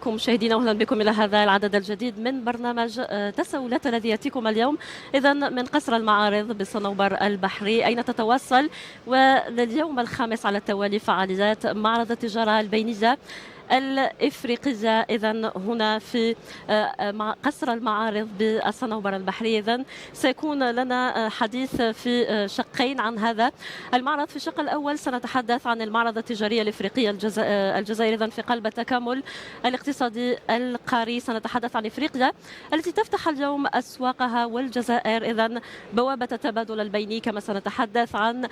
مشاهدينا اهلا بكم الى هذا العدد الجديد من برنامج تساؤلات الذي ياتيكم اليوم اذا من قصر المعارض بالصنوبر البحري اين تتواصل ولليوم الخامس على التوالي فعاليات معرض التجاره البينيه الإفريقية إذا هنا في قصر المعارض بالصنوبر البحري. إذا سيكون لنا حديث في شقين عن هذا المعرض. في الشق الأول سنتحدث عن المعرض التجاري الإفريقي الجزائر إذا في قلب التكامل الاقتصادي القاري. سنتحدث عن إفريقيا التي تفتح اليوم أسواقها والجزائر إذا بوابة التبادل البيني. كما سنتحدث عن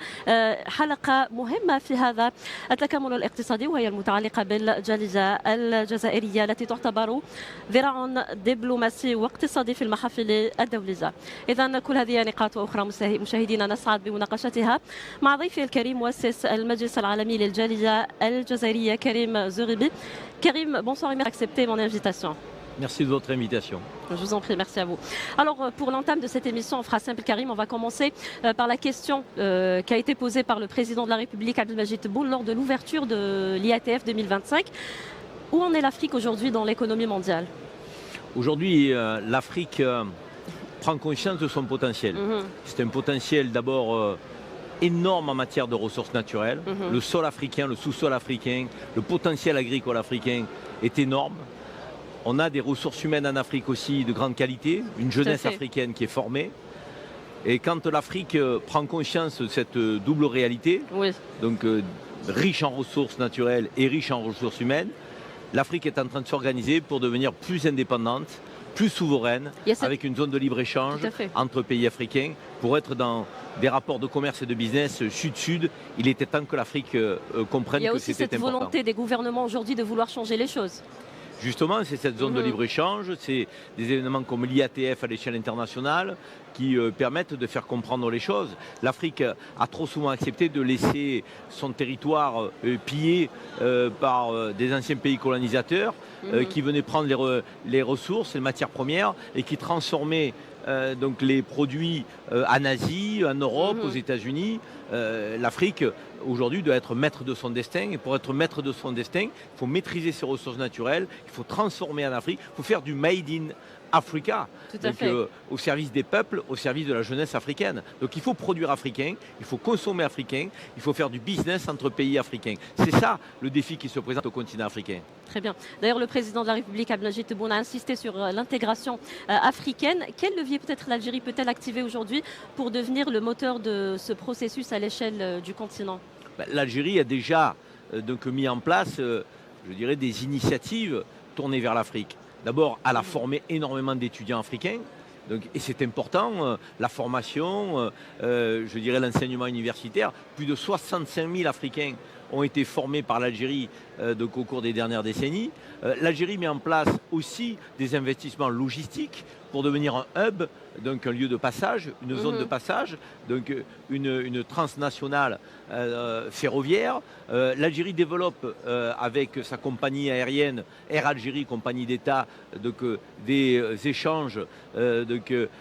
حلقة مهمة في هذا التكامل الاقتصادي وهي المتعلقة بالجالية الجزائرية التي تعتبر ذراع دبلوماسي واقتصادي في المحافل الدولية. إذا كل هذه نقاط وأخرى مشاهدينا نسعد بمناقشتها مع ضيفي الكريم مؤسس المجلس العالمي للجالية الجزائرية كريم زغبي. Karim, bonsoir et merci d'accepter mon invitation. Merci de votre invitation. Je vous en prie, merci à vous. Alors, pour l'entame de cette émission, on fera simple, Karim. On va commencer par la question qui a été posée par le président de la République, Abdelmajid Tebboune, lors de l'ouverture de l'IATF 2025. Où en est l'Afrique aujourd'hui dans l'économie mondiale? Aujourd'hui, l'Afrique prend conscience de son potentiel. C'est un potentiel d'abord énorme en matière de ressources naturelles. Le sol africain, le sous-sol africain, le potentiel agricole africain est énorme. On a des ressources humaines en Afrique aussi de grande qualité, une jeunesse africaine qui est formée. Et quand l'Afrique prend conscience de cette double réalité, donc riche en ressources naturelles et riche en ressources humaines, l'Afrique est en train de s'organiser pour devenir plus indépendante, plus souveraine, avec une zone de libre-échange entre pays africains, pour être dans des rapports de commerce et de business sud-sud. Il était temps que l'Afrique comprenne que c'était important. Il y a aussi cette volonté des gouvernements aujourd'hui de vouloir changer les choses. Justement, c'est cette zone de libre-échange, c'est des événements comme l'IATF à l'échelle internationale qui permettent de faire comprendre les choses. L'Afrique a trop souvent accepté de laisser son territoire pillé par des anciens pays colonisateurs qui venaient prendre les ressources, les matières premières et qui transformaient donc les produits en Asie, en Europe, aux États-Unis. L'Afrique aujourd'hui doit être maître de son destin, et pour être maître de son destin, il faut maîtriser ses ressources naturelles, il faut transformer en Afrique, il faut faire du Made in Africa, au service des peuples, au service de la jeunesse africaine. Donc il faut produire africain, il faut consommer africain, il faut faire du business entre pays africains. C'est ça le défi qui se présente au continent africain. Très bien. D'ailleurs, le président de la République, Abdelmajid Tebboune, a insisté sur l'intégration africaine. Quel levier peut-être l'Algérie peut-elle activer aujourd'hui pour devenir le moteur de ce processus à l'échelle du continent? L'Algérie a déjà donc mis en place, je dirais, des initiatives tournées vers l'Afrique. D'abord, elle a formé énormément d'étudiants africains. Donc, et c'est important, la formation, je dirais l'enseignement universitaire. Plus de 65 000 Africains ont été formés par l'Algérie au cours des dernières décennies. L'Algérie met en place aussi des investissements logistiques pour devenir un hub, donc un lieu de passage, une zone de passage, donc une transnationale ferroviaire. L'Algérie développe avec sa compagnie aérienne Air Algérie, compagnie d'État, des échanges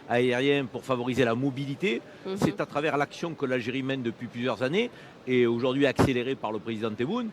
aériens pour favoriser la mobilité. C'est à travers l'action que l'Algérie mène depuis plusieurs années et aujourd'hui accélérée par le président Tebboune,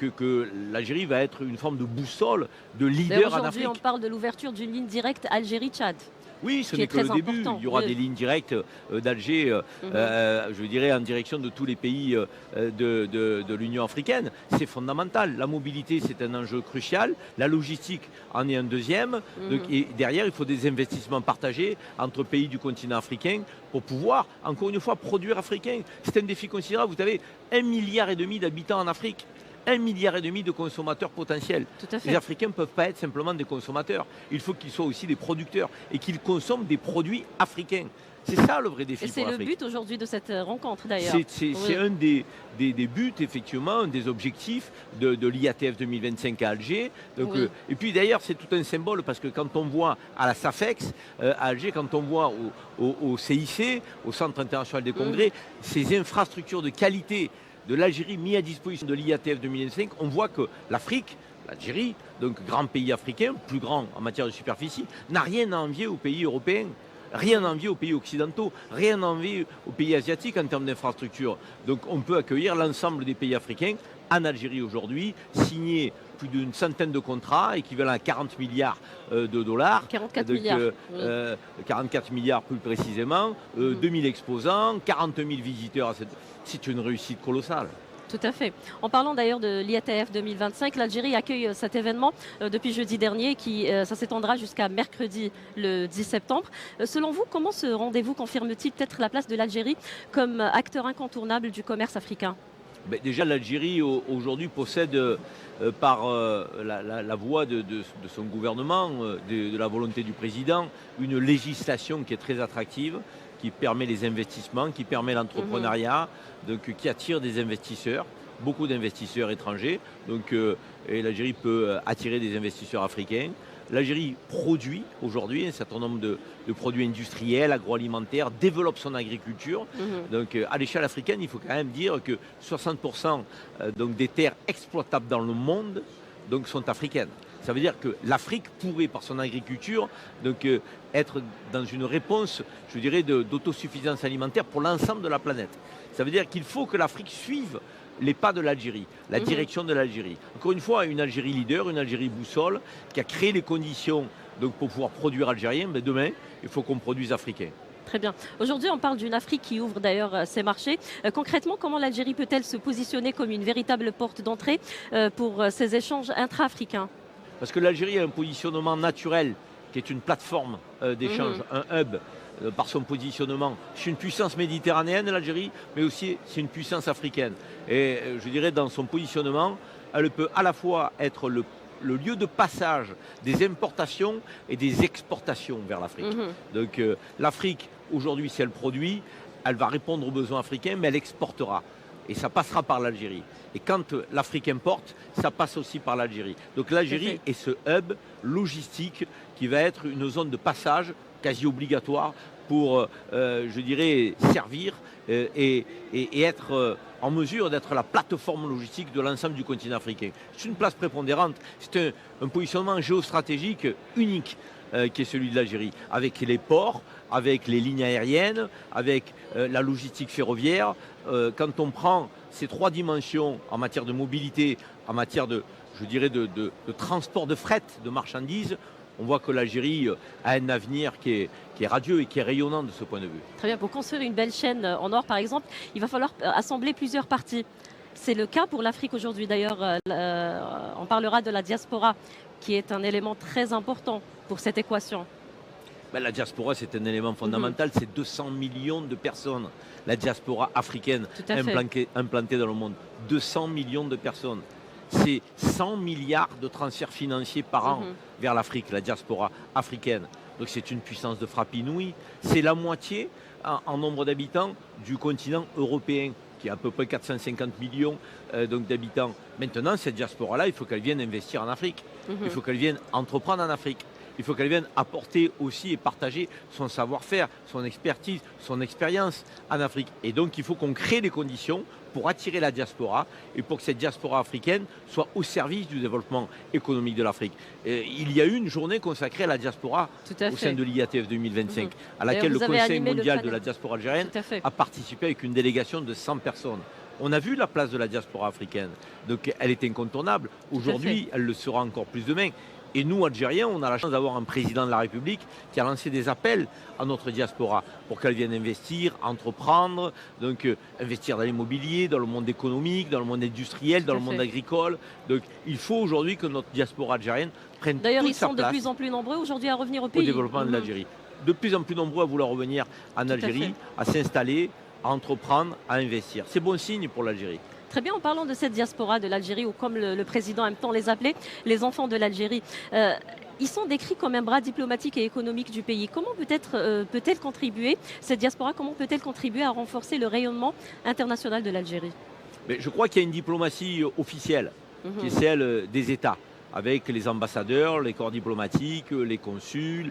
que l'Algérie va être une forme de boussole, de leader en Afrique. Aujourd'hui, on parle de l'ouverture d'une ligne directe Algérie-Tchad. Oui, ce n'est que le début. Il y aura des lignes directes d'Alger, je dirais, en direction de tous les pays de l'Union africaine. C'est fondamental. La mobilité, c'est un enjeu crucial. La logistique en est un deuxième. Et derrière, il faut des investissements partagés entre pays du continent africain pour pouvoir, encore une fois, produire africain. C'est un défi considérable. Vous avez 1,5 milliard d'habitants en Afrique. 1,5 milliard de consommateurs potentiels. Les Africains ne peuvent pas être simplement des consommateurs. Il faut qu'ils soient aussi des producteurs et qu'ils consomment des produits africains. C'est ça le vrai défi pour l'Afrique. Et c'est le but aujourd'hui de cette rencontre d'ailleurs. C'est un des buts, effectivement, un des objectifs de l'IATF 2025 à Alger. Donc, et puis d'ailleurs, c'est tout un symbole parce que quand on voit à la SAFEX, à Alger, quand on voit au CIC, au Centre international des congrès, ces infrastructures de qualité de l'Algérie mis à disposition de l'IATF 2025, on voit que l'Afrique, l'Algérie, donc grand pays africain, plus grand en matière de superficie, n'a rien à envier aux pays européens. Rien à envier aux pays occidentaux, rien à envier aux pays asiatiques en termes d'infrastructures. Donc on peut accueillir l'ensemble des pays africains en Algérie aujourd'hui, signé plus d'une centaine de contrats, équivalent à 40 milliards de dollars. 44 Donc, milliards. Oui. 44 milliards plus précisément, 2000 exposants, 40 000 visiteurs. C'est une réussite colossale. Tout à fait. En parlant d'ailleurs de l'IATF 2025, l'Algérie accueille cet événement depuis jeudi dernier qui ça s'étendra jusqu'à mercredi le 10 septembre. Selon vous, comment ce rendez-vous confirme-t-il peut-être la place de l'Algérie comme acteur incontournable du commerce africain? Ben, déjà, l'Algérie aujourd'hui possède, par la voie de son gouvernement, de la volonté du président, une législation qui est très attractive, qui permet les investissements, qui permet l'entrepreneuriat, donc, qui attire des investisseurs, beaucoup d'investisseurs étrangers. Donc, et l'Algérie peut attirer des investisseurs africains. L'Algérie produit aujourd'hui un certain nombre de produits industriels, agroalimentaires, développe son agriculture. Donc à l'échelle africaine, il faut quand même dire que 60% donc, des terres exploitables dans le monde donc, sont africaines. Ça veut dire que l'Afrique pourrait, par son agriculture, donc, être dans une réponse, je dirais, d'autosuffisance alimentaire pour l'ensemble de la planète. Ça veut dire qu'il faut que l'Afrique suive les pas de l'Algérie, la direction de l'Algérie. Encore une fois, une Algérie leader, une Algérie boussole, qui a créé les conditions donc, pour pouvoir produire algérien. Mais demain, il faut qu'on produise africain. Très bien. Aujourd'hui, on parle d'une Afrique qui ouvre d'ailleurs ses marchés. Concrètement, comment l'Algérie peut-elle se positionner comme une véritable porte d'entrée pour ces échanges intra-africains? Parce que l'Algérie a un positionnement naturel, qui est une plateforme d'échange, un hub. Par son positionnement. C'est une puissance méditerranéenne, l'Algérie, mais aussi c'est une puissance africaine. Et je dirais, dans son positionnement, elle peut à la fois être le lieu de passage des importations et des exportations vers l'Afrique. Donc l'Afrique, aujourd'hui, si elle produit, elle va répondre aux besoins africains, mais elle exportera. Et ça passera par l'Algérie. Et quand l'Afrique importe, ça passe aussi par l'Algérie. Donc l'Algérie est ce hub logistique qui va être une zone de passage quasi obligatoire pour, je dirais, servir et être en mesure d'être la plateforme logistique de l'ensemble du continent africain. C'est une place prépondérante, c'est un positionnement géostratégique unique qui est celui de l'Algérie, avec les ports, avec les lignes aériennes, avec la logistique ferroviaire. Quand on prend ces trois dimensions en matière de mobilité, en matière de, je dirais, de transport de fret, de marchandises, on voit que l'Algérie a un avenir qui est radieux et qui est rayonnant de ce point de vue. Très bien. Pour construire une belle chaîne en or, par exemple, il va falloir assembler plusieurs parties. C'est le cas pour l'Afrique aujourd'hui. D'ailleurs, on parlera de la diaspora, qui est un élément très important pour cette équation. Ben, la diaspora, c'est un élément fondamental. C'est 200 millions de personnes, la diaspora africaine implantée dans le monde. 200 millions de personnes. C'est 100 milliards de transferts financiers par an vers l'Afrique, la diaspora africaine. Donc c'est une puissance de frappe inouïe. C'est la moitié en nombre d'habitants du continent européen, qui a à peu près 450 millions donc d'habitants. Maintenant, cette diaspora-là, il faut qu'elle vienne investir en Afrique. Il faut qu'elle vienne entreprendre en Afrique. Il faut qu'elle vienne apporter aussi et partager son savoir-faire, son expertise, son expérience en Afrique. Et donc, il faut qu'on crée les conditions pour attirer la diaspora et pour que cette diaspora africaine soit au service du développement économique de l'Afrique. Il y a eu une journée consacrée à la diaspora au sein de l'IATF 2025, à laquelle le Conseil mondial de la diaspora algérienne a participé avec une délégation de 100 personnes. On a vu la place de la diaspora africaine. Donc, elle est incontournable. Aujourd'hui, elle le sera encore plus demain. Et nous, Algériens, on a la chance d'avoir un président de la République qui a lancé des appels à notre diaspora pour qu'elle vienne investir, entreprendre, donc investir dans l'immobilier, dans le monde économique, dans le monde industriel, dans le monde agricole. Donc il faut aujourd'hui que notre diaspora algérienne prenne toute sa place. D'ailleurs, ils sont de plus en plus nombreux aujourd'hui à revenir au pays. Au développement de l'Algérie. De plus en plus nombreux à vouloir revenir en Algérie, à s'installer, à entreprendre, à investir. C'est bon signe pour l'Algérie. Très bien, en parlant de cette diaspora de l'Algérie, ou comme le président aime tant les appeler, les enfants de l'Algérie, ils sont décrits comme un bras diplomatique et économique du pays. Comment peut-elle contribuer, cette diaspora, comment peut-elle contribuer à renforcer le rayonnement international de l'Algérie? Mais je crois qu'il y a une diplomatie officielle, qui est celle des États, avec les ambassadeurs, les corps diplomatiques, les consuls.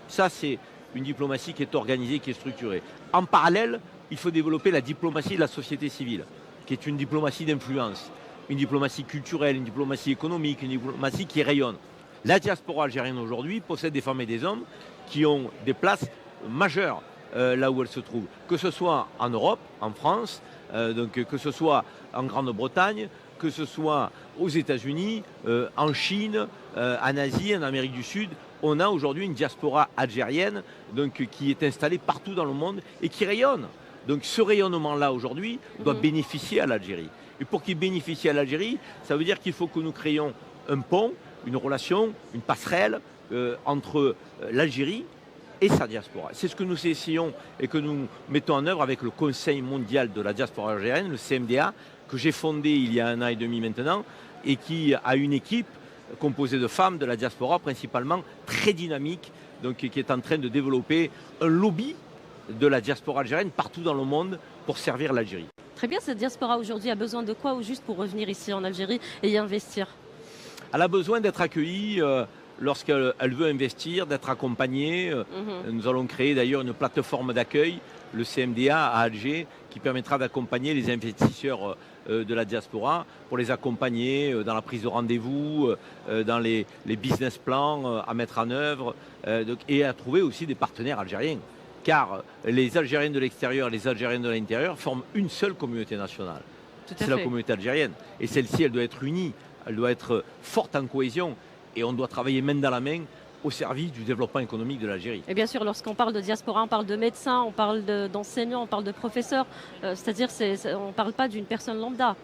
Ça, c'est une diplomatie qui est organisée, qui est structurée. En parallèle, il faut développer la diplomatie de la société civile, qui est une diplomatie d'influence, une diplomatie culturelle, une diplomatie économique, une diplomatie qui rayonne. La diaspora algérienne aujourd'hui possède des femmes et des hommes qui ont des places majeures là où elles se trouvent, que ce soit en Europe, en France, donc que ce soit en Grande-Bretagne, que ce soit aux États-Unis, en Chine, en Asie, en Amérique du Sud. On a aujourd'hui une diaspora algérienne donc, qui est installée partout dans le monde et qui rayonne. Donc ce rayonnement-là aujourd'hui doit bénéficier à l'Algérie. Et pour qu'il bénéficie à l'Algérie, ça veut dire qu'il faut que nous créions un pont, une relation, une passerelle entre l'Algérie et sa diaspora. C'est ce que nous essayons et que nous mettons en œuvre avec le Conseil mondial de la diaspora algérienne, le CMDA, que j'ai fondé il y a 1 an et demi maintenant, et qui a une équipe composée de femmes de la diaspora principalement, très dynamique, donc qui est en train de développer un lobby de la diaspora algérienne partout dans le monde pour servir l'Algérie. Très bien, cette diaspora aujourd'hui a besoin de quoi au juste pour revenir ici en Algérie et y investir? Elle a besoin d'être accueillie lorsqu'elle veut investir, d'être accompagnée. Nous allons créer d'ailleurs une plateforme d'accueil, le CMDA à Alger, qui permettra d'accompagner les investisseurs de la diaspora pour les accompagner dans la prise de rendez-vous, dans les business plans à mettre en œuvre et à trouver aussi des partenaires algériens. Car les Algériens de l'extérieur et les Algériens de l'intérieur forment une seule communauté nationale. C'est la communauté algérienne. Et celle-ci, elle doit être unie, elle doit être forte en cohésion. Et on doit travailler main dans la main au service du développement économique de l'Algérie. Et bien sûr, lorsqu'on parle de diaspora, on parle de médecins, on parle d'enseignants, on parle de professeurs. C'est-à-dire, on ne parle pas d'une personne lambda.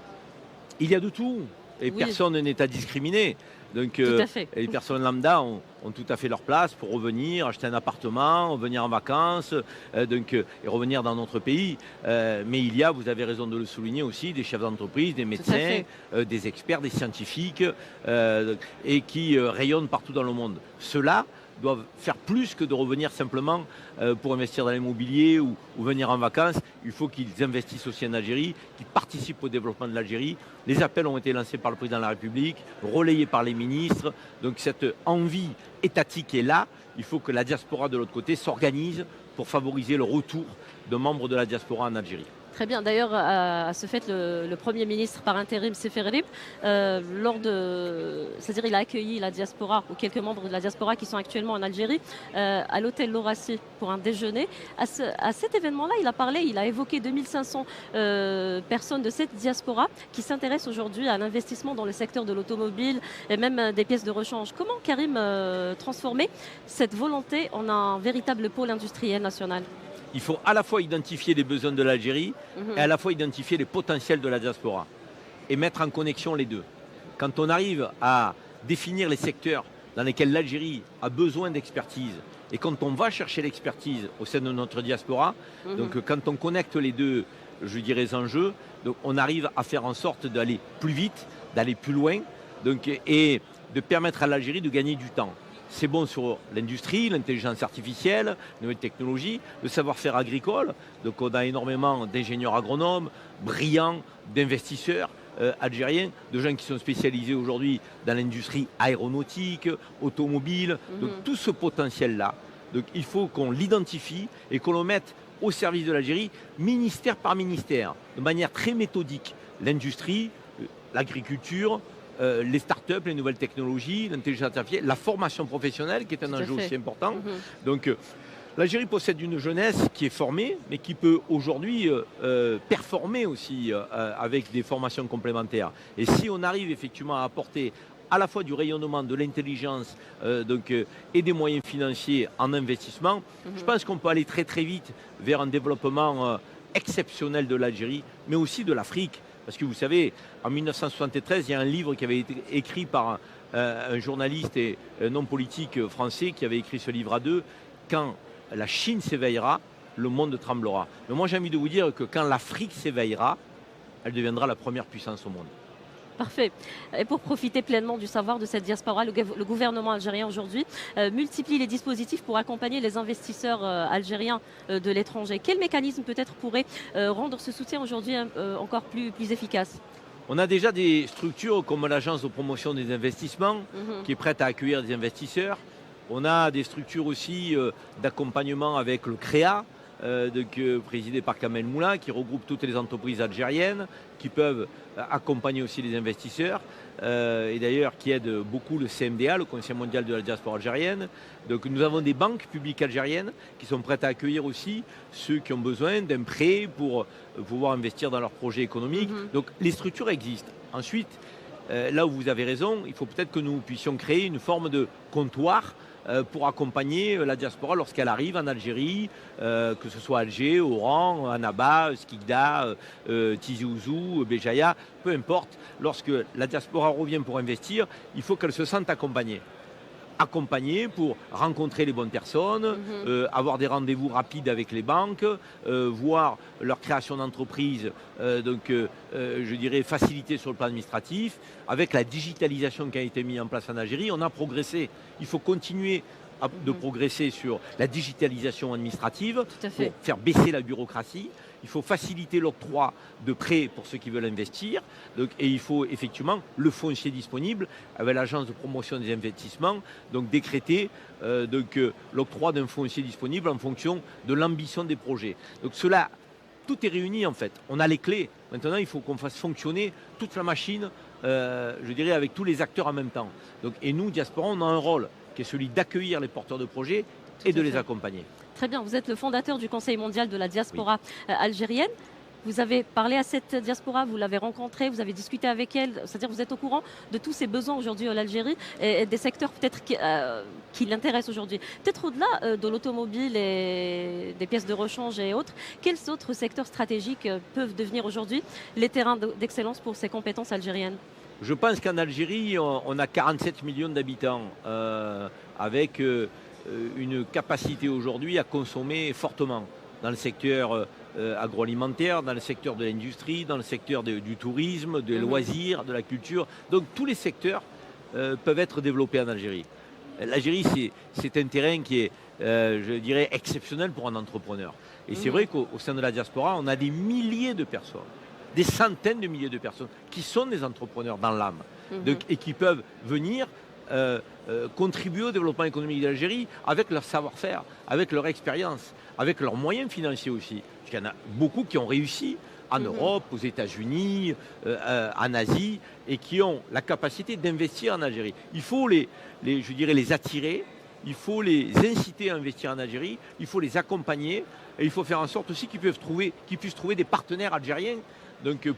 Il y a de tout. Et oui. Personne n'est à discriminer. Donc, les personnes lambda ont tout à fait leur place pour revenir, acheter un appartement, venir en vacances et revenir dans notre pays. Mais il y a, vous avez raison de le souligner aussi, des chefs d'entreprise, des médecins, des experts, des scientifiques et qui rayonnent partout dans le monde. Ceux-là doivent faire plus que de revenir simplement pour investir dans l'immobilier ou venir en vacances. Il faut qu'ils investissent aussi en Algérie, qu'ils participent au développement de l'Algérie. Les appels ont été lancés par le président de la République, relayés par les ministres. Donc cette envie étatique est là. Il faut que la diaspora de l'autre côté s'organise pour favoriser le retour de membres de la diaspora en Algérie. Très bien. D'ailleurs, à ce fait, le Premier ministre par intérim, Seferrip, c'est-à-dire il a accueilli la diaspora ou quelques membres de la diaspora qui sont actuellement en Algérie à l'hôtel Laurasie pour un déjeuner. À cet événement-là, il a évoqué 2500 personnes de cette diaspora qui s'intéressent aujourd'hui à l'investissement dans le secteur de l'automobile et même des pièces de rechange. Comment, Karim, transformer cette volonté en un véritable pôle industriel national ? Il faut à la fois identifier les besoins de l'Algérie et à la fois identifier les potentiels de la diaspora et mettre en connexion les deux. Quand on arrive à définir les secteurs dans lesquels l'Algérie a besoin d'expertise et quand on va chercher l'expertise au sein de notre diaspora, donc quand on connecte les deux, je dirais, enjeux, donc on arrive à faire en sorte d'aller plus vite, d'aller plus loin et de permettre à l'Algérie de gagner du temps. C'est bon sur l'industrie, l'intelligence artificielle, les nouvelles technologies, le savoir-faire agricole. Donc on a énormément d'ingénieurs agronomes, brillants, d'investisseurs algériens, de gens qui sont spécialisés aujourd'hui dans l'industrie aéronautique, automobile. Donc tout ce potentiel-là, il faut qu'on l'identifie et qu'on le mette au service de l'Algérie, ministère par ministère, de manière très méthodique. L'industrie, l'agriculture, les startups, les nouvelles technologies, l'intelligence artificielle, la formation professionnelle qui est un enjeu aussi important. Donc l'Algérie possède une jeunesse qui est formée, mais qui peut aujourd'hui performer aussi avec des formations complémentaires. Et si on arrive effectivement à apporter à la fois du rayonnement, de l'intelligence et des moyens financiers en investissement, je pense qu'on peut aller très très vite vers un développement exceptionnel de l'Algérie, mais aussi de l'Afrique. Parce que vous savez, en 1973, il y a un livre qui avait été écrit par un journaliste et un homme politique français qui avait écrit ce livre à deux. Quand la Chine s'éveillera, le monde tremblera. Mais moi, j'ai envie de vous dire que quand l'Afrique s'éveillera, elle deviendra la première puissance au monde. Parfait. Et pour profiter pleinement du savoir de cette diaspora, le gouvernement algérien aujourd'hui multiplie les dispositifs pour accompagner les investisseurs algériens de l'étranger. Quel mécanisme peut-être pourrait rendre ce soutien aujourd'hui encore plus efficace ? On a déjà des structures comme l'Agence de promotion des investissements qui est prête à accueillir des investisseurs. On a des structures aussi d'accompagnement avec le CREA, présidée par Kamel Moula, qui regroupe toutes les entreprises algériennes, qui peuvent accompagner aussi les investisseurs, et d'ailleurs qui aide beaucoup le CMDA, le Conseil mondial de la diaspora algérienne. Donc nous avons des banques publiques algériennes qui sont prêtes à accueillir aussi ceux qui ont besoin d'un prêt pour pouvoir investir dans leurs projets économiques. Donc les structures existent. Ensuite, là où vous avez raison, il faut peut-être que nous puissions créer une forme de comptoir pour accompagner la diaspora lorsqu'elle arrive en Algérie, que ce soit Alger, Oran, Annaba, Skikda, Tizi Ouzou, Béjaïa, peu importe. Lorsque la diaspora revient pour investir, il faut qu'elle se sente accompagnée pour rencontrer les bonnes personnes, avoir des rendez-vous rapides avec les banques, voir leur création d'entreprise, je dirais facilitée sur le plan administratif. Avec la digitalisation qui a été mise en place en Algérie, on a progressé. Il faut continuer de progresser sur la digitalisation administrative pour faire baisser la bureaucratie. Il faut faciliter l'octroi de prêts pour ceux qui veulent investir. Et il faut effectivement le foncier disponible avec l'agence de promotion des investissements, donc décréter l'octroi d'un foncier disponible en fonction de l'ambition des projets. Donc cela, tout est réuni en fait. On a les clés. Maintenant, il faut qu'on fasse fonctionner toute la machine, je dirais, avec tous les acteurs en même temps. Et nous, Diaspora, on a un rôle qui est celui d'accueillir les porteurs de projets et de les accompagner. Très bien, vous êtes le fondateur du Conseil mondial de la diaspora algérienne. Vous avez parlé à cette diaspora, vous l'avez rencontrée, vous avez discuté avec elle, c'est-à-dire vous êtes au courant de tous ses besoins aujourd'hui en Algérie et des secteurs peut-être qui l'intéressent aujourd'hui. Peut-être au-delà de l'automobile et des pièces de rechange et autres, quels autres secteurs stratégiques peuvent devenir aujourd'hui les terrains d'excellence pour ces compétences algériennes ? Je pense qu'en Algérie, on a 47 millions d'habitants avec une capacité aujourd'hui à consommer fortement dans le secteur agroalimentaire, dans le secteur de l'industrie, dans le secteur du tourisme, des loisirs, de la culture. Donc tous les secteurs peuvent être développés en Algérie. L'Algérie, c'est un terrain qui est, je dirais, exceptionnel pour un entrepreneur. Et c'est vrai qu'au sein de la diaspora, on a des milliers de personnes, des centaines de milliers de personnes qui sont des entrepreneurs dans l'âme et qui peuvent venir contribuer au développement économique de l'Algérie avec leur savoir-faire, avec leur expérience, avec leurs moyens financiers aussi. Parce qu'il y en a beaucoup qui ont réussi en Europe, aux États-Unis, en Asie, et qui ont la capacité d'investir en Algérie. Il faut je dirais, les attirer, il faut les inciter à investir en Algérie, il faut les accompagner, et il faut faire en sorte aussi qu'ils puissent trouver des partenaires algériens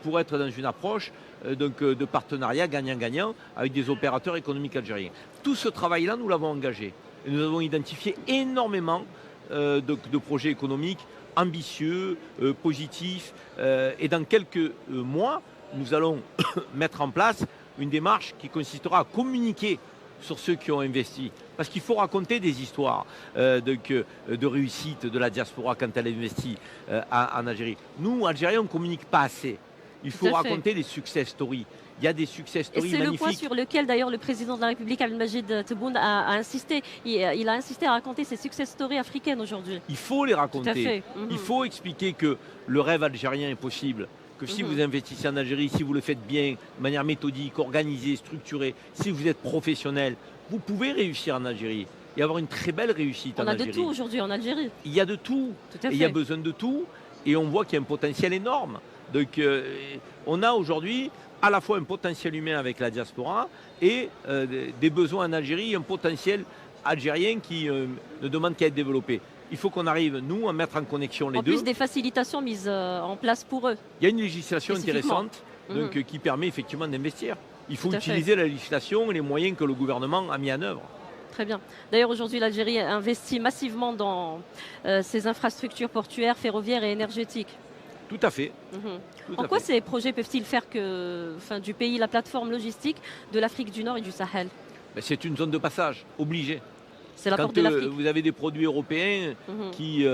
pour être dans une approche de partenariat gagnant-gagnant avec des opérateurs économiques algériens. Tout ce travail-là, nous l'avons engagé. Et nous avons identifié énormément de projets économiques ambitieux, positifs. Et dans quelques mois, nous allons mettre en place une démarche qui consistera à communiquer sur ceux qui ont investi. Parce qu'il faut raconter des histoires de réussite de la diaspora quand elle investit en Algérie. Nous, Algériens, on ne communique pas assez. Il faut raconter des success stories. Il y a des success stories magnifiques. Et c'est le point sur lequel d'ailleurs le président de la République, Abdelmajid Tebboune, a insisté. Il a insisté à raconter ces success stories africaines aujourd'hui. Il faut les raconter. Tout à fait. Il faut expliquer que le rêve algérien est possible. Que si vous investissez en Algérie, si vous le faites bien, de manière méthodique, organisée, structurée, si vous êtes professionnel, vous pouvez réussir en Algérie et avoir une très belle réussite en Algérie. On a de tout aujourd'hui en Algérie. Il y a de tout. Il y a besoin de tout. Et on voit qu'il y a un potentiel énorme. On a aujourd'hui à la fois un potentiel humain avec la diaspora et des besoins en Algérie, un potentiel algérien qui ne demande qu'à être développé. Il faut qu'on arrive, nous, à mettre en connexion les deux. En plus des facilitations mises en place pour eux. Il y a une législation intéressante qui permet effectivement d'investir. Il faut utiliser la législation et les moyens que le gouvernement a mis en œuvre. Très bien. D'ailleurs, aujourd'hui, l'Algérie investit massivement dans ses infrastructures portuaires, ferroviaires et énergétiques. Tout à fait. En quoi ces projets peuvent-ils faire du pays la plateforme logistique de l'Afrique du Nord et du Sahel ? C'est une zone de passage, obligée. C'est la porte de l'Afrique. Vous avez des produits européens qui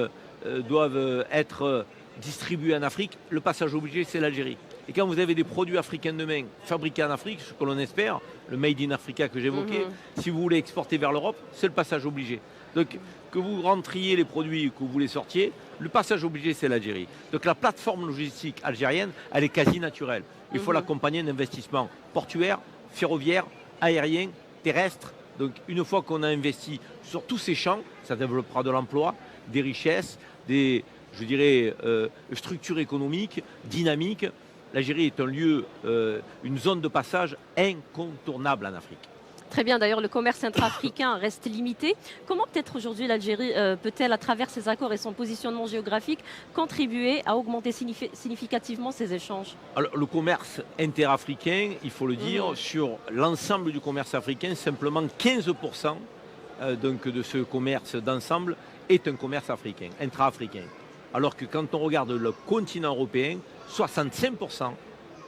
doivent être distribués en Afrique, le passage obligé, c'est l'Algérie. Et quand vous avez des produits africains demain fabriqués en Afrique, ce que l'on espère, le Made in Africa que j'évoquais, si vous voulez exporter vers l'Europe, c'est le passage obligé. Donc, que vous rentriez les produits, que vous les sortiez, le passage obligé, c'est l'Algérie. Donc, la plateforme logistique algérienne, elle est quasi naturelle. Il faut l'accompagner d'investissements portuaires, ferroviaires, aériens, terrestres. Donc, une fois qu'on a investi sur tous ces champs, ça développera de l'emploi, des richesses, des je dirais, structure économique, dynamique. L'Algérie est un lieu, une zone de passage incontournable en Afrique. Très bien, d'ailleurs, le commerce intra-africain reste limité. Comment peut-être aujourd'hui l'Algérie peut-elle, à travers ses accords et son positionnement géographique, contribuer à augmenter significativement ses échanges? Alors, le commerce interafricain, il faut le dire, sur l'ensemble du commerce africain, simplement 15% donc, de ce commerce d'ensemble est un commerce africain, intra-africain. Alors que quand on regarde le continent européen, 65%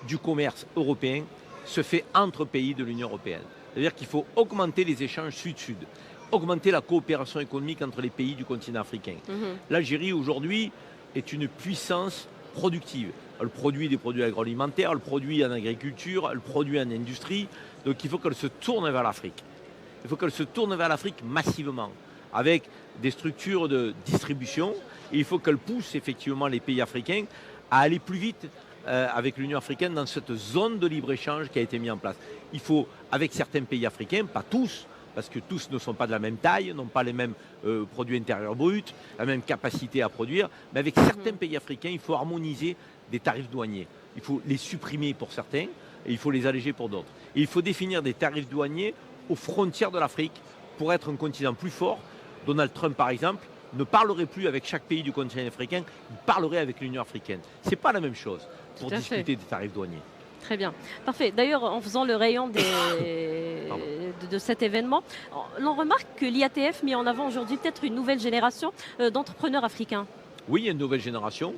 du commerce européen se fait entre pays de l'Union européenne. C'est-à-dire qu'il faut augmenter les échanges sud-sud, augmenter la coopération économique entre les pays du continent africain. L'Algérie aujourd'hui est une puissance productive. Elle produit des produits agroalimentaires, elle produit en agriculture, elle produit en industrie. Donc il faut qu'elle se tourne vers l'Afrique. Il faut qu'elle se tourne vers l'Afrique massivement, avec des structures de distribution. Et il faut qu'elle pousse effectivement les pays africains à aller plus vite avec l'Union africaine dans cette zone de libre-échange qui a été mise en place. Il faut, avec certains pays africains, pas tous, parce que tous ne sont pas de la même taille, n'ont pas les mêmes produits intérieurs bruts, la même capacité à produire, mais avec certains pays africains, il faut harmoniser des tarifs douaniers. Il faut les supprimer pour certains et il faut les alléger pour d'autres. Et il faut définir des tarifs douaniers aux frontières de l'Afrique pour être un continent plus fort. Donald Trump, par exemple, ne parlerait plus avec chaque pays du continent africain, il parlerait avec l'Union africaine. Ce n'est pas la même chose pour discuter des tarifs douaniers. Très bien, parfait. D'ailleurs, en faisant le rayon de cet événement, l'on remarque que l'IATF met en avant aujourd'hui peut-être une nouvelle génération d'entrepreneurs africains. Oui, il y a une nouvelle génération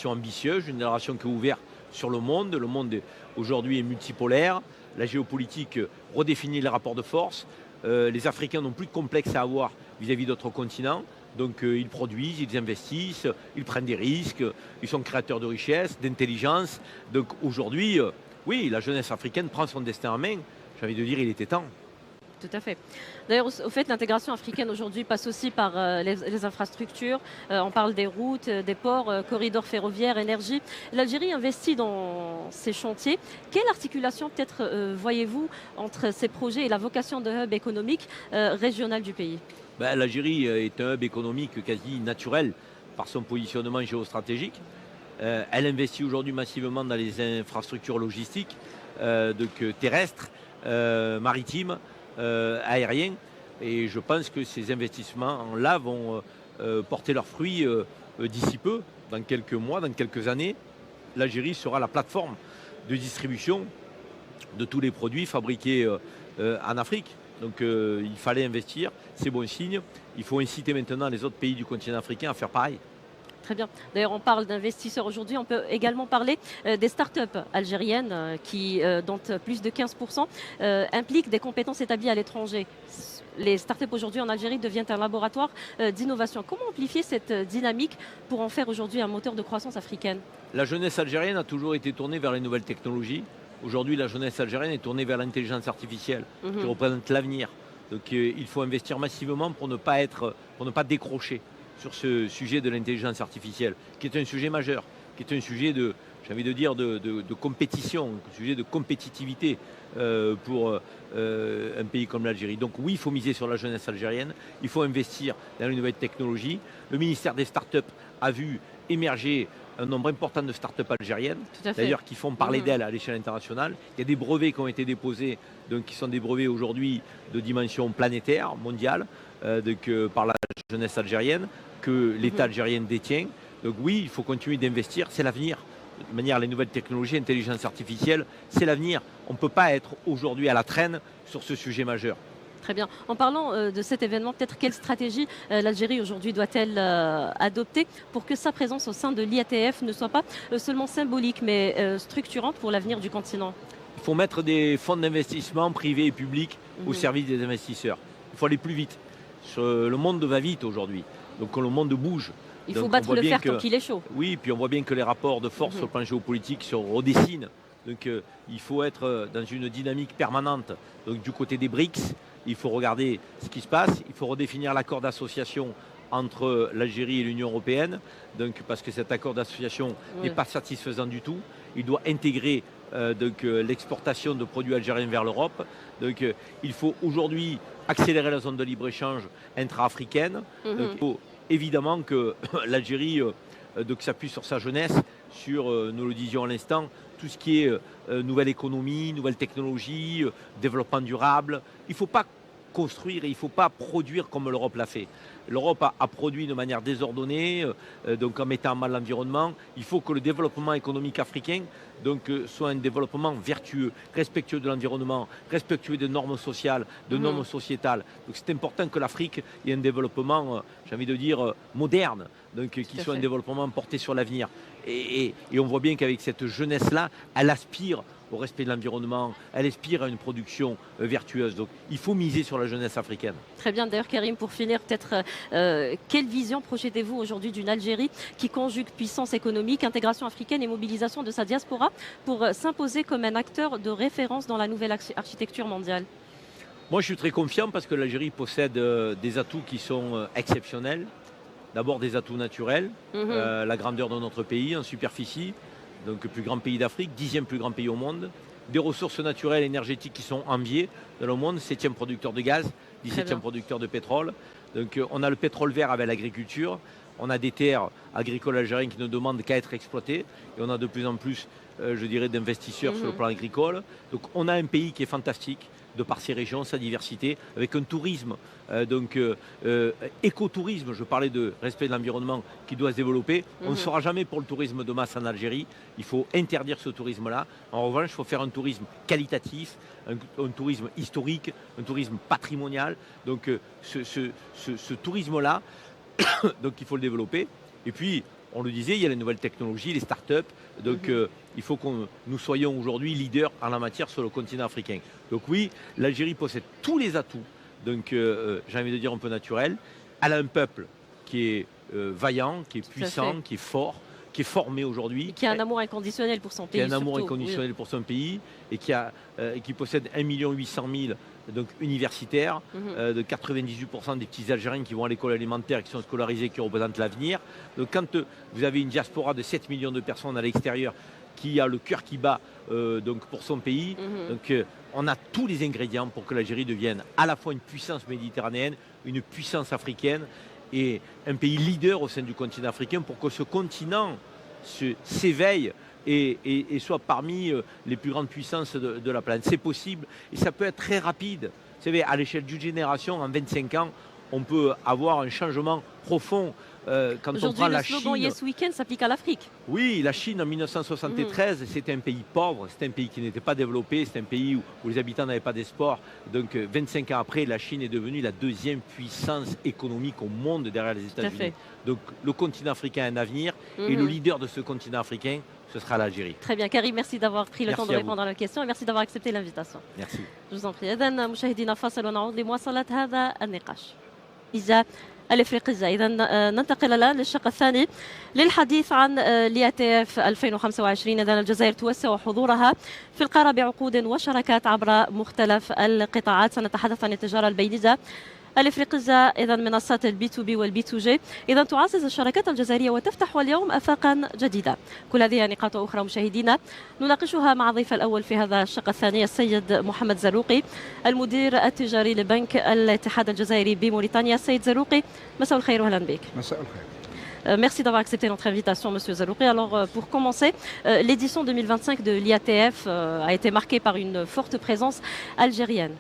ambitieuse, une génération qui est ouverte sur le monde. Le monde aujourd'hui est multipolaire. La géopolitique redéfinit les rapports de force. Les Africains n'ont plus de complexe à avoir vis-à-vis d'autres continents. Donc ils produisent, ils investissent, ils prennent des risques, ils sont créateurs de richesses, d'intelligence. Donc aujourd'hui, oui, la jeunesse africaine prend son destin en main. J'ai envie de dire, il était temps. Tout à fait. D'ailleurs, au fait, l'intégration africaine aujourd'hui passe aussi par les infrastructures. On parle des routes, des ports, corridors ferroviaires, énergie. L'Algérie investit dans ces chantiers. Quelle articulation peut-être voyez-vous entre ces projets et la vocation de hub économique régional du pays? L'Algérie est un hub économique quasi naturel par son positionnement géostratégique. Elle investit aujourd'hui massivement dans les infrastructures logistiques, donc terrestres, maritimes, aériens. Et je pense que ces investissements-là vont porter leurs fruits d'ici peu, dans quelques mois, dans quelques années. L'Algérie sera la plateforme de distribution de tous les produits fabriqués en Afrique. Donc il fallait investir, c'est bon signe. Il faut inciter maintenant les autres pays du continent africain à faire pareil. Très bien. D'ailleurs, on parle d'investisseurs aujourd'hui. On peut également parler des startups algériennes dont plus de 15% impliquent des compétences établies à l'étranger. Les startups aujourd'hui en Algérie deviennent un laboratoire d'innovation. Comment amplifier cette dynamique pour en faire aujourd'hui un moteur de croissance africaine? La jeunesse algérienne a toujours été tournée vers les nouvelles technologies. Aujourd'hui, la jeunesse algérienne est tournée vers l'intelligence artificielle, qui représente l'avenir. Donc il faut investir massivement pour ne pas décrocher sur ce sujet de l'intelligence artificielle, qui est un sujet majeur, qui est un sujet de compétition, un sujet de compétitivité pour un pays comme l'Algérie. Donc oui, il faut miser sur la jeunesse algérienne, il faut investir dans les nouvelles technologies. Le ministère des startups a vu émerger un nombre important de start-up algériennes, d'ailleurs qui font parler d'elles à l'échelle internationale. Il y a des brevets qui ont été déposés, donc qui sont des brevets aujourd'hui de dimension planétaire, mondiale, par la jeunesse algérienne, que l'État algérien détient. Donc oui, il faut continuer d'investir, c'est l'avenir. De toute manière, les nouvelles technologies, l'intelligence artificielle, c'est l'avenir. On ne peut pas être aujourd'hui à la traîne sur ce sujet majeur. Très bien. En parlant de cet événement, peut-être quelle stratégie l'Algérie aujourd'hui doit-elle adopter pour que sa présence au sein de l'IATF ne soit pas seulement symbolique, mais structurante pour l'avenir du continent? Il faut mettre des fonds d'investissement privés et publics au service des investisseurs. Il faut aller plus vite. Le monde va vite aujourd'hui, donc le monde bouge. Il faut battre le fer tant qu'il est chaud. Oui, puis on voit bien que les rapports de force sur le plan géopolitique se redessinent. Donc il faut être dans une dynamique permanente. Donc du côté des BRICS, il faut regarder ce qui se passe. Il faut redéfinir l'accord d'association entre l'Algérie et l'Union européenne. Donc, parce que cet accord d'association n'est pas satisfaisant du tout. Il doit intégrer l'exportation de produits algériens vers l'Europe. Donc il faut aujourd'hui accélérer la zone de libre-échange intra-africaine. Donc, il faut évidemment que l'Algérie donc s'appuie sur sa jeunesse, sur, nous le disions à l'instant, tout ce qui est nouvelle économie, nouvelle technologie, développement durable. Il ne faut pas construire et il ne faut pas produire comme l'Europe l'a fait. L'Europe a produit de manière désordonnée, donc en mettant en mal l'environnement. Il faut que le développement économique africain soit un développement vertueux, respectueux de l'environnement, respectueux des normes sociales, de normes sociétales. Donc c'est important que l'Afrique ait un développement, j'ai envie de dire, moderne, donc qui soit un développement porté sur l'avenir. Et on voit bien qu'avec cette jeunesse-là, elle aspire au respect de l'environnement, elle aspire à une production vertueuse. Donc il faut miser sur la jeunesse africaine. Très bien. D'ailleurs, Karim, pour finir, peut-être, quelle vision projetez-vous aujourd'hui d'une Algérie qui conjugue puissance économique, intégration africaine et mobilisation de sa diaspora pour s'imposer comme un acteur de référence dans la nouvelle architecture mondiale? Moi, je suis très confiant parce que l'Algérie possède des atouts qui sont exceptionnels. D'abord des atouts naturels, la grandeur de notre pays en superficie, donc le plus grand pays d'Afrique, 10e plus grand pays au monde. Des ressources naturelles et énergétiques qui sont enviées dans le monde, 7e producteur de gaz, 17e producteur de pétrole. Donc on a le pétrole vert avec l'agriculture, on a des terres agricoles algériennes qui ne demandent qu'à être exploitées et on a de plus en plus, je dirais, d'investisseurs sur le plan agricole. Donc on a un pays qui est fantastique de par ses régions, sa diversité, avec un tourisme, écotourisme, je parlais de respect de l'environnement qui doit se développer. On ne sera jamais pour le tourisme de masse en Algérie, il faut interdire ce tourisme-là. En revanche, il faut faire un tourisme qualitatif, un tourisme historique, un tourisme patrimonial. Donc ce tourisme-là, donc il faut le développer. Et puis, on le disait, il y a les nouvelles technologies, les start-up. Donc, il faut que nous soyons aujourd'hui leaders en la matière sur le continent africain. Donc oui, l'Algérie possède tous les atouts, donc j'ai envie de dire un peu naturels. Elle a un peuple qui est vaillant, qui est puissant, qui est fort, qui est formé aujourd'hui. Qui a un amour inconditionnel pour son pays. Qui a un amour inconditionnel pour son pays et qui possède 1 800 000 donc universitaires, de 98% des petits Algériens qui vont à l'école élémentaire, qui sont scolarisés, qui représentent l'avenir. Donc quand vous avez une diaspora de 7 millions de personnes à l'extérieur qui a le cœur qui bat donc pour son pays, donc on a tous les ingrédients pour que l'Algérie devienne à la fois une puissance méditerranéenne, une puissance africaine et un pays leader au sein du continent africain pour que ce continent s'éveille et soit parmi les plus grandes puissances de la planète. C'est possible et ça peut être très rapide. Vous savez, à l'échelle d'une génération, en 25 ans, on peut avoir un changement profond. Quand on prend la Chine... Aujourd'hui, le slogan Yes Weekend s'applique à l'Afrique. Oui, la Chine en 1973, c'était un pays pauvre, c'était un pays qui n'était pas développé, c'était un pays où les habitants n'avaient pas d'espoir. Donc 25 ans après, la Chine est devenue la 2e puissance économique au monde derrière les États-Unis. Donc le continent africain a un avenir et le leader de ce continent africain, ce sera l'Algérie. Très bien, Karim, merci d'avoir pris le temps de répondre à la question et merci d'avoir accepté l'invitation. Merci. Je vous en prie. إذن مشاهدينا فاصل ونعود لمواصلة هذا النقاش. إذا الافريقيه. اذا ننتقل الان للشق الثاني للحديث عن الIATF 2025. اذا الجزائر توسع حضورها في القاره بعقود وشراكات عبر مختلف القطاعات. سنتحدث عن التجاره البينيه الافريقيه، اذا منصات البي تو بي والبي تو جي، اذا تعزز الشراكات الجزائريه وتفتح اليوم افاقا جديده. كل هذه نقاط اخرى مشاهدينا نناقشها مع الضيف الاول في هذا الشق الثاني السيد محمد زروقي المدير التجاري لبنك الاتحاد الجزائري بموريتانيا. السيد زروقي، مساء الخير واهلا بك. مساء الخير. Merci d'avoir accepté notre invitation, Monsieur Zarouqi. Alors, pour commencer, l'édition 2025 de l'IATF a été marquée par une forte présence algérienne.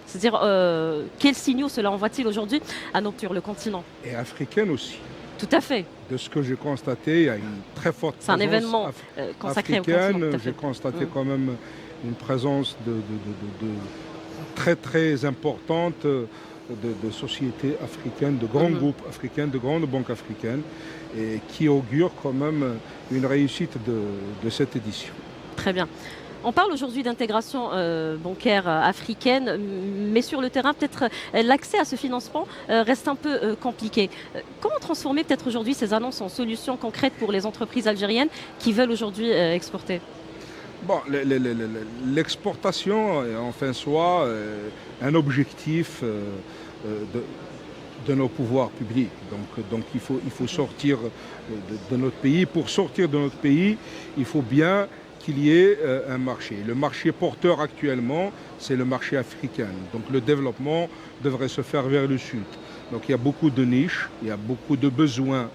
C'est-à-dire, quels signaux cela envoie-t-il aujourd'hui sur le continent? Et africaine aussi. Tout à fait. De ce que j'ai constaté, il y a une très forte présence. C'est un événement consacré au continent. J'ai constaté quand même une présence de très très importante de sociétés africaines, de grands groupes africains, de grandes banques africaines, et qui augure quand même une réussite de cette édition. Très bien. On parle aujourd'hui d'intégration bancaire africaine, mais sur le terrain, peut-être l'accès à ce financement reste un peu compliqué. Comment transformer peut-être aujourd'hui ces annonces en solutions concrètes pour les entreprises algériennes qui veulent aujourd'hui exporter? Bon, l'exportation est enfin soit un objectif de nos pouvoirs publics. Donc il faut sortir de notre pays. Pour sortir de notre pays, il faut bien qu'il y ait un marché. Le marché porteur actuellement, c'est le marché africain. Donc le développement devrait se faire vers le sud. Donc il y a beaucoup de niches, il y a beaucoup de besoins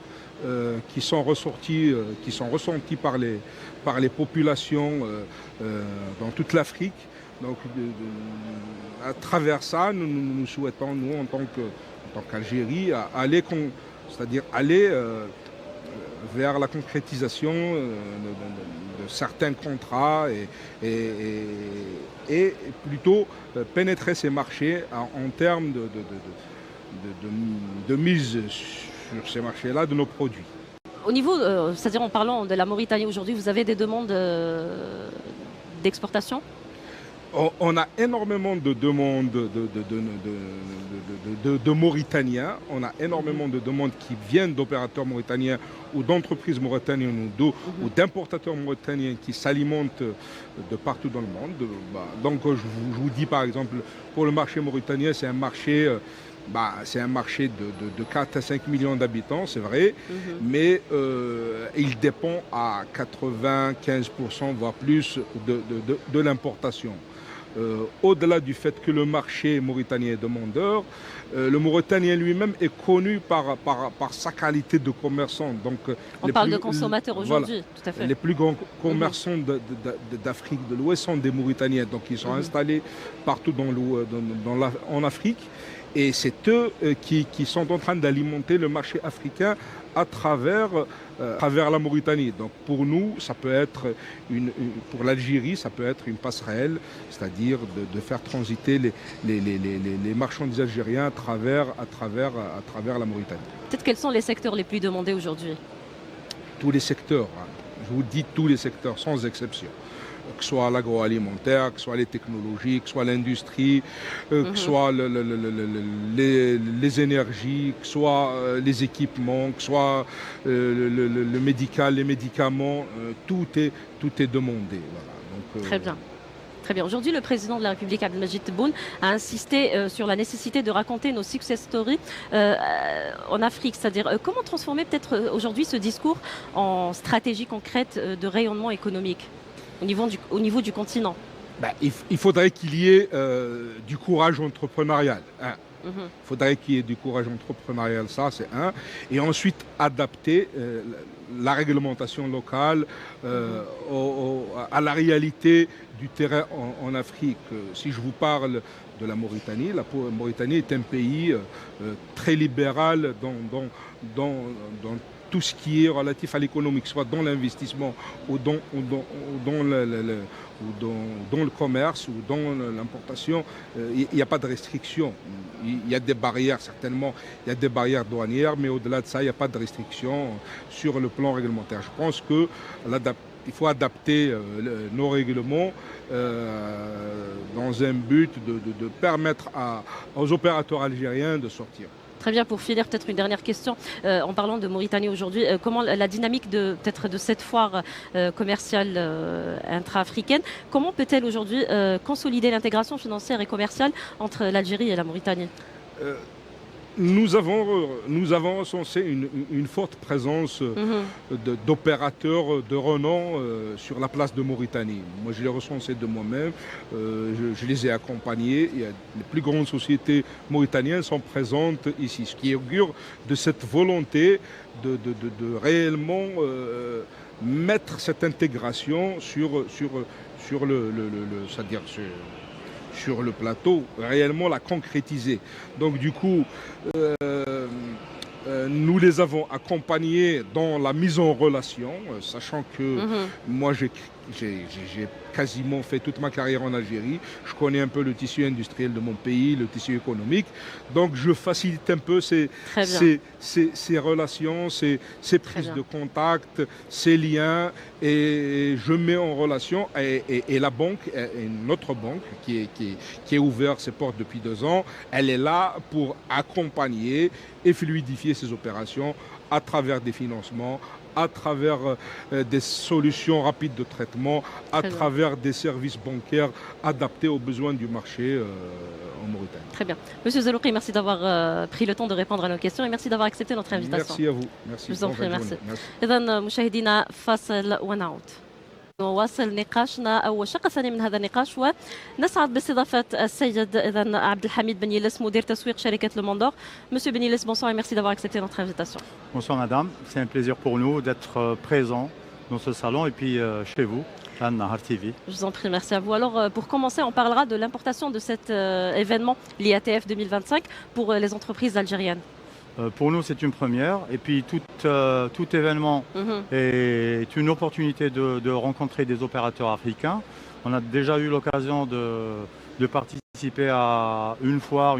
qui sont ressortis, qui sont ressentis par les populations dans toute l'Afrique. Donc, à travers ça, nous souhaitons, nous, en tant qu'Algérie, c'est-à-dire aller vers la concrétisation de certains contrats et plutôt pénétrer ces marchés en termes de mise sur ces marchés-là de nos produits. Au niveau, c'est-à-dire en parlant de la Mauritanie aujourd'hui, vous avez des demandes d'exportation? On a énormément de demandes de Mauritaniens. On a énormément de demandes qui viennent d'opérateurs mauritaniens ou d'entreprises mauritaniennes ou d'importateurs mauritaniens qui s'alimentent de partout dans le monde. Donc je vous dis par exemple, pour le marché mauritanien, c'est un marché... c'est un marché de 4 à 5 millions d'habitants, c'est vrai, mais il dépend à 95%, voire plus, de l'importation. Au-delà du fait que le marché mauritanien est demandeur, le Mauritanien lui-même est connu par sa qualité de commerçant. Donc, on parle de consommateurs aujourd'hui, voilà, tout à fait. Les plus grands commerçants d'Afrique de l'Ouest sont des Mauritaniens, donc ils sont installés partout en Afrique. Et c'est eux qui sont en train d'alimenter le marché africain à travers la Mauritanie. Donc pour nous, ça peut être pour l'Algérie, ça peut être une passerelle, c'est-à-dire de faire transiter les marchandises algériens à travers la Mauritanie. Peut-être quels sont les secteurs les plus demandés aujourd'hui? Tous les secteurs, hein. Je vous dis tous les secteurs, sans exception. Que ce soit l'agroalimentaire, que ce soit les technologies, que ce soit l'industrie, que ce soit les énergies, que ce soit les équipements, que ce soit le médical, les médicaments, tout est demandé. Voilà. Donc, très bien. Très bien. Aujourd'hui, le président de la République, Abdelmadjid Tebboune, a insisté sur la nécessité de raconter nos success stories en Afrique. C'est-à-dire, comment transformer peut-être aujourd'hui ce discours en stratégie concrète de rayonnement économique au niveau du continent? Il faudrait qu'il y ait du courage entrepreneurial. Hein. Il faudrait qu'il y ait du courage entrepreneurial, ça c'est un. Et ensuite adapter la réglementation locale à la réalité du terrain en Afrique. Si je vous parle de la Mauritanie est un pays très libéral dans tout ce qui est relatif à l'économique, soit dans l'investissement ou dans le commerce ou dans l'importation, il n'y a pas de restrictions. Il y a des barrières, certainement, il y a des barrières douanières, mais au-delà de ça, il n'y a pas de restrictions sur le plan réglementaire. Je pense qu'il faut adapter nos règlements dans un but de permettre aux opérateurs algériens de sortir. Très bien, pour finir, peut-être une dernière question. En parlant de Mauritanie aujourd'hui, comment la dynamique de cette foire commerciale intra-africaine, comment peut-elle aujourd'hui consolider l'intégration financière et commerciale entre l'Algérie et la Mauritanie? Nous avons recensé une forte présence d'opérateurs de renom sur la place de Mauritanie. Moi, je l'ai recensé de moi-même, je les ai accompagnés. Les plus grandes sociétés mauritaniennes sont présentes ici, ce qui augure de cette volonté de réellement mettre cette intégration sur c'est-à-dire sur le plateau, réellement la concrétiser. Donc du coup, nous les avons accompagnés dans la mise en relation, sachant que moi j'ai quasiment fait toute ma carrière en Algérie. Je connais un peu le tissu industriel de mon pays, le tissu économique. Donc je facilite un peu ces relations, ces prises de contact, ces liens, et je mets en relation et la banque, notre banque qui est ouverte ses portes depuis 2 ans, elle est là pour accompagner et fluidifier ces opérations à travers des financements, à travers des solutions rapides de traitement, à travers des services bancaires adaptés aux besoins du marché en Mauritanie. Très bien. Monsieur Zelouki, merci d'avoir pris le temps de répondre à nos questions et merci d'avoir accepté notre invitation. Merci à vous. Merci. Je vous en prie, merci. إذن مشاهدينا فاصل ونعود. نواصل نقاشنا أو الشق الثاني من هذا النقاش، ونسعد باستضافة السيد إذن عبد الحميد بن يلس مدير تسويق شركة لو موندور. Monsieur Ben Yilles, bonsoir et merci d'avoir accepté notre invitation. Bonsoir madame, c'est un plaisir pour nous d'être présents dans ce salon et puis chez vous, à Nahar TV. Je vous en prie, merci à vous. Alors pour commencer, on parlera de l'importation de cet événement, l'IATF 2025, pour les entreprises algériennes. Pour nous, c'est une première. Et puis, tout événement est une opportunité de rencontrer des opérateurs africains. On a déjà eu l'occasion de participer à une foire,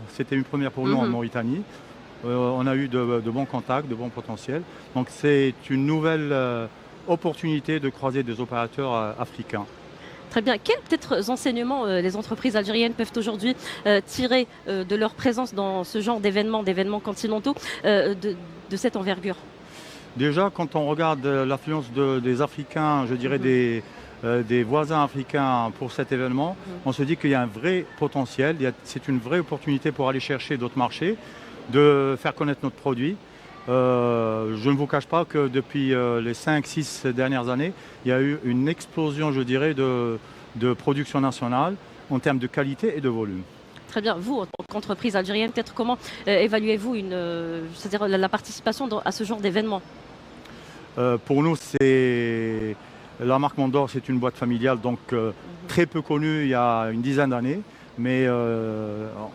c'était une première pour nous en Mauritanie. On a eu de bons contacts, de bons potentiels. Donc, c'est une nouvelle opportunité de croiser des opérateurs africains. Très bien. Quels peut-être enseignements les entreprises algériennes peuvent aujourd'hui tirer de leur présence dans ce genre d'événements continentaux de cette envergure? Déjà, quand on regarde l'affluence des Africains, je dirais des voisins africains pour cet événement, on se dit qu'il y a un vrai potentiel, c'est une vraie opportunité pour aller chercher d'autres marchés, de faire connaître notre produit. Je ne vous cache pas que depuis les 5-6 dernières années, il y a eu une explosion, je dirais, de production nationale en termes de qualité et de volume. Très bien. Vous, en tant qu'entreprise algérienne, peut-être comment évaluez-vous c'est-à-dire la participation à ce genre d'événement? Pour nous, la marque Mondor, c'est une boîte familiale, donc très peu connue il y a une dizaine d'années. Mais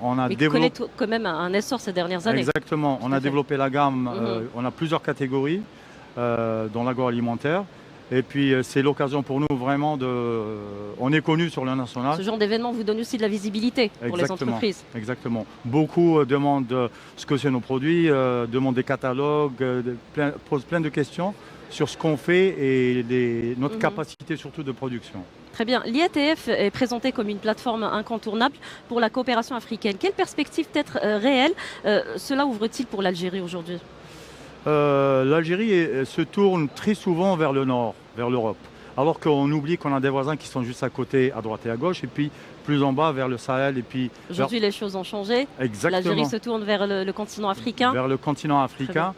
on a développé quand même un essor ces dernières années. Exactement, on a développé la gamme, on a plusieurs catégories dans l'agroalimentaire. Et puis c'est l'occasion pour nous vraiment on est connu sur le national. Ce genre d'événement vous donne aussi de la visibilité pour les entreprises. Exactement. Beaucoup demandent ce que c'est nos produits, demandent des catalogues, posent plein de questions sur ce qu'on fait et notre capacité surtout de production. Très bien. L'IATF est présenté comme une plateforme incontournable pour la coopération africaine. Quelle perspective peut-être réelle cela ouvre-t-il pour l'Algérie aujourd'hui? L'Algérie se tourne très souvent vers le nord, vers l'Europe. Alors qu'on oublie qu'on a des voisins qui sont juste à côté, à droite et à gauche, et puis plus en bas vers le Sahel. Aujourd'hui, les choses ont changé. L'Algérie se tourne vers le continent africain. Vers le continent africain.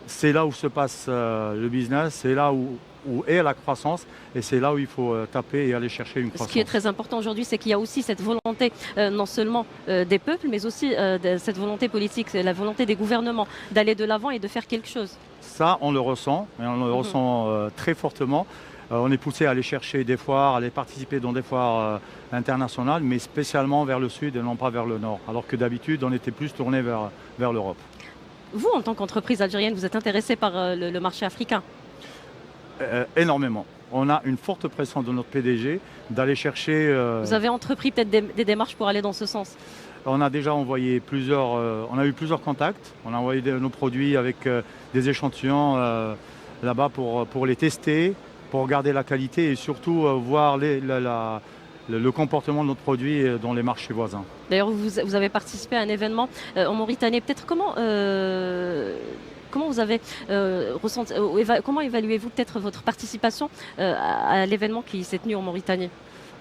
C'est là où se passe le business, c'est là où est la croissance et c'est là où il faut taper et aller chercher une croissance. Ce qui est très important aujourd'hui, c'est qu'il y a aussi cette volonté non seulement des peuples, mais aussi cette volonté politique, la volonté des gouvernements d'aller de l'avant et de faire quelque chose. Ça, on le ressent, et on le ressent très fortement. On est poussé à aller chercher des foires, à aller participer dans des foires internationales, mais spécialement vers le sud et non pas vers le nord, alors que d'habitude, on était plus tourné vers l'Europe. Vous, en tant qu'entreprise algérienne, vous êtes intéressé par le marché africain? Énormément. On a une forte pression de notre PDG d'aller chercher... Vous avez entrepris peut-être des démarches pour aller dans ce sens? On a déjà envoyé on a eu plusieurs contacts. On a envoyé nos produits avec des échantillons là-bas pour les tester, pour regarder la qualité et surtout voir le comportement de notre produit dans les marchés voisins. D'ailleurs, vous avez participé à un événement en Mauritanie. Peut-être comment vous avez ressenti, comment évaluez-vous peut-être votre participation à l'événement qui s'est tenu en Mauritanie?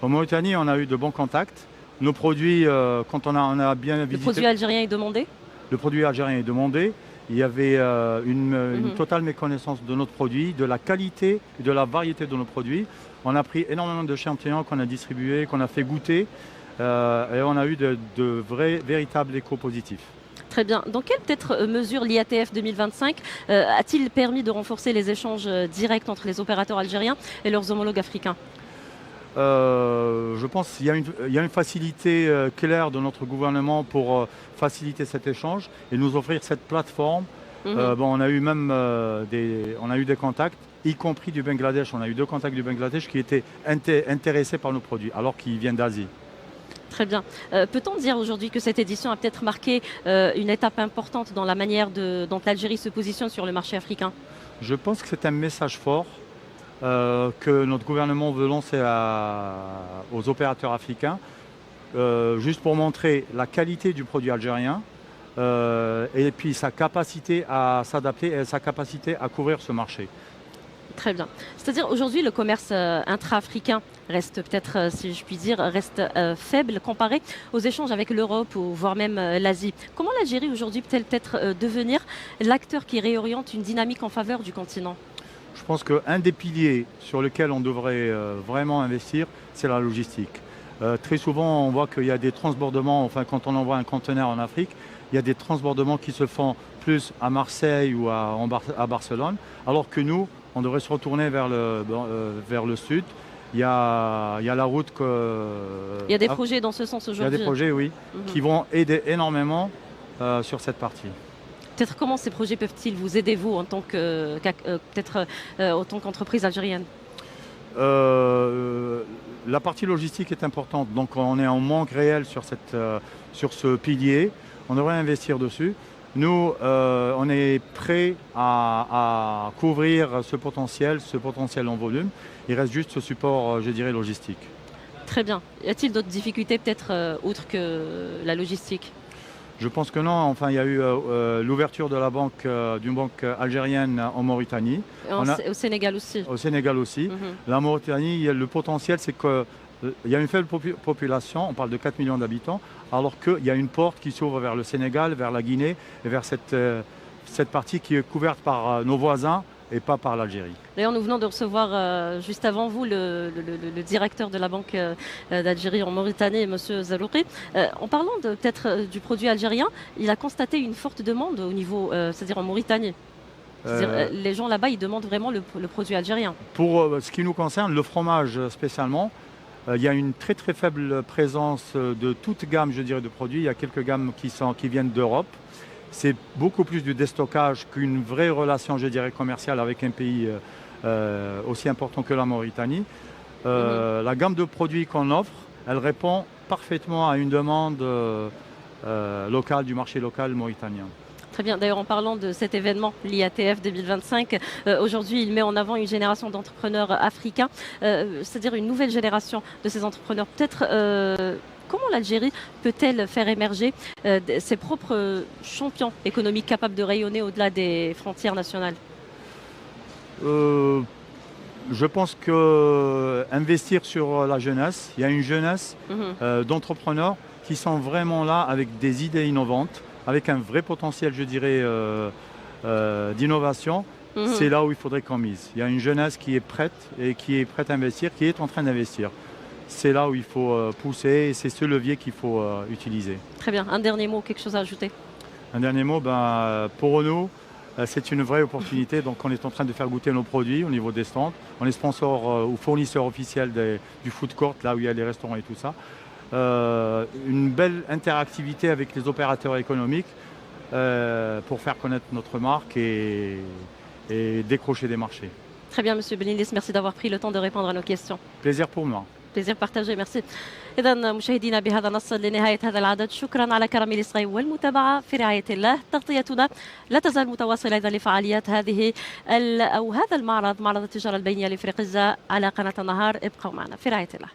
En Mauritanie, on a eu de bons contacts. Nos produits, quand on a bien visité... Le produit algérien est demandé? Le produit algérien est demandé. Il y avait une totale méconnaissance de notre produit, de la qualité et de la variété de nos produits. On a pris énormément d'échantillons qu'on a distribués, qu'on a fait goûter et on a eu de véritables échos positifs. Très bien. Dans quelle peut-être mesure l'IATF 2025 a-t-il permis de renforcer les échanges directs entre les opérateurs algériens et leurs homologues africains? Je pense qu'il y a une facilité claire de notre gouvernement pour faciliter cet échange et nous offrir cette plateforme. On a eu même des contacts, y compris du Bangladesh. On a eu 2 contacts du Bangladesh qui étaient intéressés par nos produits, alors qu'ils viennent d'Asie. Très bien. Peut-on dire aujourd'hui que cette édition a peut-être marqué une étape importante dans la manière dont l'Algérie se positionne sur le marché africain? Je pense que c'est un message fort que notre gouvernement veut lancer aux opérateurs africains, juste pour montrer la qualité du produit algérien et puis sa capacité à s'adapter et sa capacité à couvrir ce marché. Très bien. C'est-à-dire aujourd'hui le commerce intra-africain reste peut-être, si je puis dire, reste faible comparé aux échanges avec l'Europe ou voire même l'Asie. Comment l'Algérie aujourd'hui peut-elle peut-être devenir l'acteur qui réoriente une dynamique en faveur du continent? Je pense qu'un des piliers sur lesquels on devrait vraiment investir, c'est la logistique. Très souvent, on voit qu'il y a des transbordements, enfin quand on envoie un conteneur en Afrique, il y a des transbordements qui se font plus à Marseille ou à Barcelone, alors que nous, on devrait se retourner vers le sud. Il y a la route que... Il y a des projets dans ce sens Il y a aujourd'hui. des projets, oui, qui vont aider énormément sur cette partie. Peut-être comment ces projets peuvent-ils vous aider, vous, en tant en tant qu'entreprise algérienne? La partie logistique est importante, donc on est en manque réel sur ce pilier. On devrait investir dessus. Nous, on est prêt à couvrir ce potentiel en volume. Il reste juste ce support, je dirais, logistique. Très bien. Y a-t-il d'autres difficultés, peut-être, autres que la logistique? Je pense que non. Enfin, il y a eu l'ouverture de la banque, d'une banque algérienne en Mauritanie. Au Sénégal aussi. Au Sénégal aussi. La Mauritanie, le potentiel, c'est qu'il y a une faible population, on parle de 4 millions d'habitants, alors qu'il y a une porte qui s'ouvre vers le Sénégal, vers la Guinée et vers cette partie qui est couverte par nos voisins et pas par l'Algérie. D'ailleurs, nous venons de recevoir juste avant vous le directeur de la Banque d'Algérie en Mauritanie, M. Zarouki. En parlant peut-être du produit algérien, il a constaté une forte demande au niveau, c'est-à-dire en Mauritanie. Les gens là-bas, ils demandent vraiment le produit algérien. Pour ce qui nous concerne, le fromage spécialement, il y a une très très faible présence de toute gamme, je dirais, de produits. Il y a quelques gammes qui viennent d'Europe. C'est beaucoup plus du déstockage qu'une vraie relation, je dirais, commerciale avec un pays aussi important que la Mauritanie. La gamme de produits qu'on offre, elle répond parfaitement à une demande locale, du marché local mauritanien. Très bien. D'ailleurs, en parlant de cet événement, l'IATF 2025, aujourd'hui, il met en avant une génération d'entrepreneurs africains, c'est-à-dire une nouvelle génération de ces entrepreneurs. Peut-être, comment l'Algérie peut-elle faire émerger ses propres champions économiques capables de rayonner au-delà des frontières nationales? Je pense qu'investir sur la jeunesse, il y a une jeunesse d'entrepreneurs qui sont vraiment là avec des idées innovantes, avec un vrai potentiel, je dirais, d'innovation. C'est là où il faudrait qu'on mise. Il y a une jeunesse qui est prête et qui est prête à investir, qui est en train d'investir. C'est là où il faut pousser et c'est ce levier qu'il faut utiliser. Très bien. Un dernier mot, quelque chose à ajouter? Un dernier mot, pour nous, c'est une vraie opportunité. Donc on est en train de faire goûter nos produits au niveau des stands. On est sponsor ou fournisseur officiel du food court, là où il y a les restaurants et tout ça. Une belle interactivité avec les opérateurs économiques pour faire connaître notre marque et décrocher des marchés. Très bien, Monsieur Benilis, merci d'avoir pris le temps de répondre à nos questions. Plaisir pour moi. بليزير بارتاجي ميرسي. إذا مشاهدينا بهذا نصل لنهاية هذا العدد. شكرا على كرم الإصغاء والمتابعة في رعاية الله. تغطيتنا لا تزال متواصلة أيضا لفعاليات هذا المعرض، معرض التجارة البينية لإفريقيا على قناة النهار. ابقوا معنا في رعاية الله.